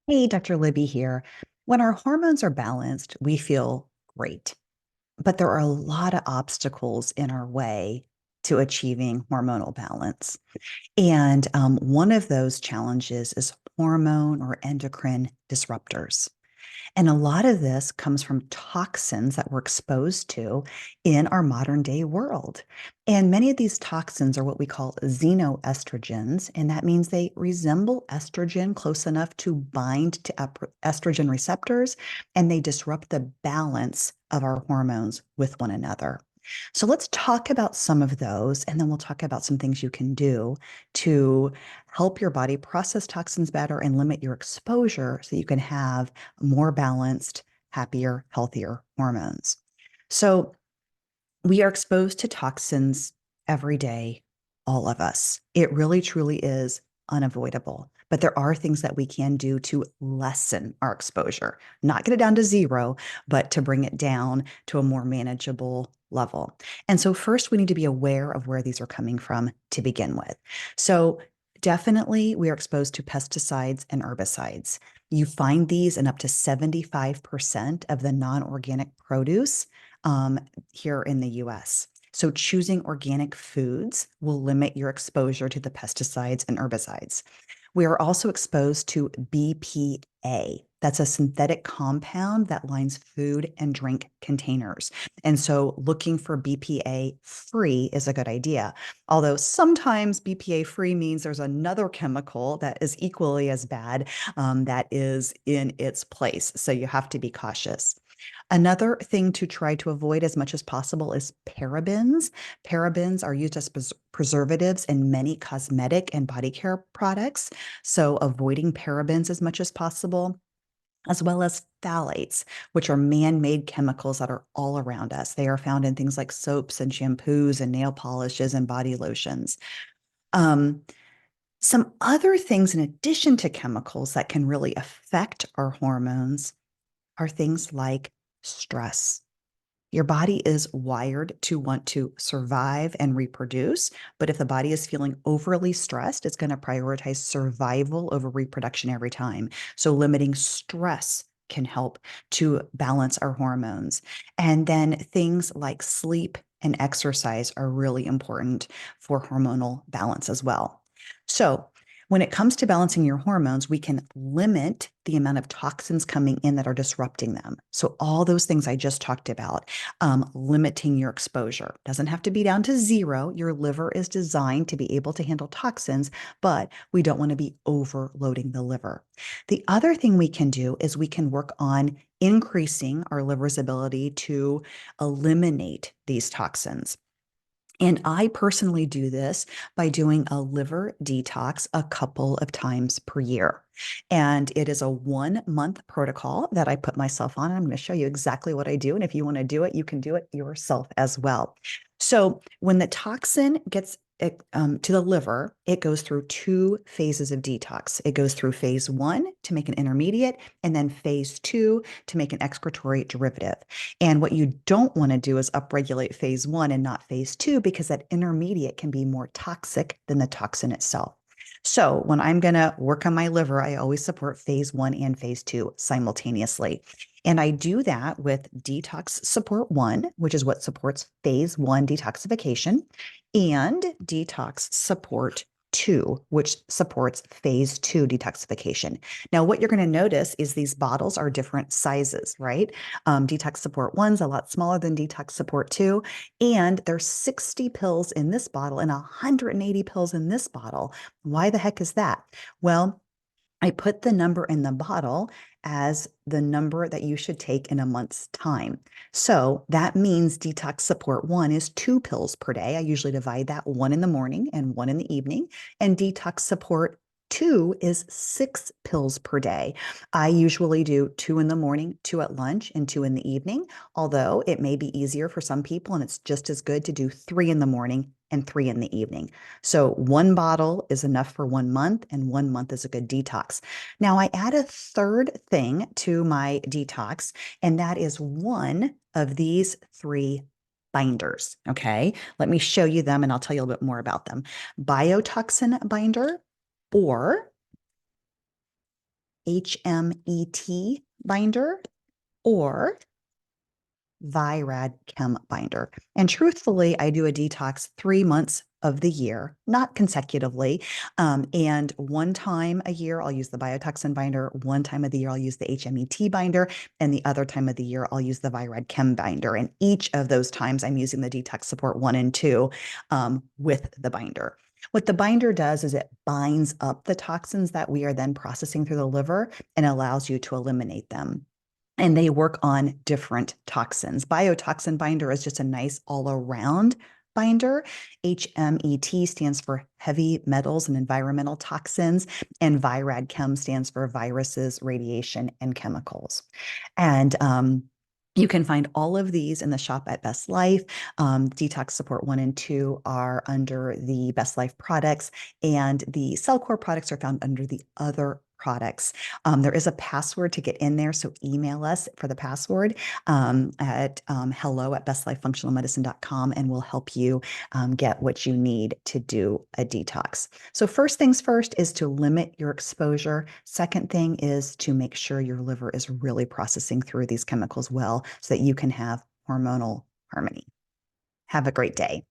Hey, Dr. Libby here. When our hormones are balanced, we feel great, but there are a lot of obstacles in our way to achieving hormonal balance. And one of those challenges is hormone or endocrine disruptors. And a lot of this comes from toxins that we're exposed to in our modern day world. And many of these toxins are what we call xenoestrogens. And that means they resemble estrogen close enough to bind to estrogen receptors, and they disrupt the balance of our hormones with one another. So let's talk about some of those, and then we'll talk about some things you can do to help your body process toxins better and limit your exposure so you can have more balanced, happier, healthier hormones. So, we are exposed to toxins every day, all of us. It really, truly is unavoidable. But there are things that we can do to lessen our exposure, not get it down to zero, but to bring it down to a more manageable level. And so, first, we need to be aware of where these are coming from to begin with. So, definitely, we are exposed to pesticides and herbicides. You find these in up to 75% of the non organic produce here in the US. So, choosing organic foods will limit your exposure to the pesticides and herbicides. We are also exposed to BPA. That's a synthetic compound that lines food and drink containers. And so looking for BPA free is a good idea. Although sometimes BPA free means there's another chemical that is equally as bad that is in its place. So you have to be cautious. Another thing to try to avoid as much as possible is parabens. Parabens are used as preservatives in many cosmetic and body care products. So, avoiding parabens as much as possible, as well as phthalates, which are man made chemicals that are all around us. They are found in things like soaps and shampoos and nail polishes and body lotions. Um, some other things, in addition to chemicals, that can really affect our hormones are things like stress. Your body is wired to want to survive and reproduce. But if the body is feeling overly stressed, it's going to prioritize survival over reproduction every time. So, limiting stress can help to balance our hormones. And then things like sleep and exercise are really important for hormonal balance as well. So, when it comes to balancing your hormones, we can limit the amount of toxins coming in that are disrupting them. So, all those things I just talked about, limiting your exposure doesn't have to be down to zero. Your liver is designed to be able to handle toxins, but we don't want to be overloading the liver. The other thing we can do is we can work on increasing our liver's ability to eliminate these toxins. And I personally do this by doing a liver detox a couple of times per year. And it is a 1 month protocol that I put myself on. I'm going to show you exactly what I do. And if you want to do it, you can do it yourself as well. So when the toxin gets to the liver, it goes through two phases of detox. It goes through phase one to make an intermediate, and then phase two to make an excretory derivative. And what you don't want to do is upregulate phase one and not phase two, because that intermediate can be more toxic than the toxin itself. So when I'm going to work on my liver, I always support phase one and phase two simultaneously. And I do that with detox support one, which is what supports phase one detoxification, and detox support two, which supports phase two detoxification. Now, what you're going to notice is these bottles are different sizes, right? Detox support one's a lot smaller than detox support two, and there's 60 pills in this bottle and 180 pills in this bottle. Why the heck is that? Well, I put the number in the bottle as the number that you should take in a month's time. So that means detox support one is 2 pills per day. I usually divide that, one in the morning and one in the evening. And detox support two is 6 pills per day. I usually do two in the morning, two at lunch, and two in the evening, although it may be easier for some people, and it's just as good to do three in the morning and three in the evening. So 1 bottle is enough for 1 month, and 1 month is a good detox. Now, I add a third thing to my detox, and that is one of these three binders. Okay. Let me show you them and I'll tell you a little bit more about them. Biotoxin binder, or HMET binder or Virad Chem binder. And truthfully, I do a detox 3 months of the year, not consecutively. And one time a year, I'll use the biotoxin binder. One time of the year, I'll use the HMET binder. And the other time of the year, I'll use the Virad Chem binder. And each of those times, I'm using the detox support 1 and 2 with the binder. What the binder does is it binds up the toxins that we are then processing through the liver and allows you to eliminate them. And they work on different toxins. Biotoxin binder is just a nice all around binder. HMET stands for heavy metals and environmental toxins, and Virad Chem stands for viruses, radiation, and chemicals. And you can find all of these in the shop at Best Life. Detox Support 1 and 2 are under the Best Life products, and the Cellcore products are found under the other products. There is a password to get in there, so email us for the password at hello@bestlifefunctionalmedicine.com, and we'll help you get what you need to do a detox. So first things first is to limit your exposure. Second thing is to make sure your liver is really processing through these chemicals well so that you can have hormonal harmony. Have a great day.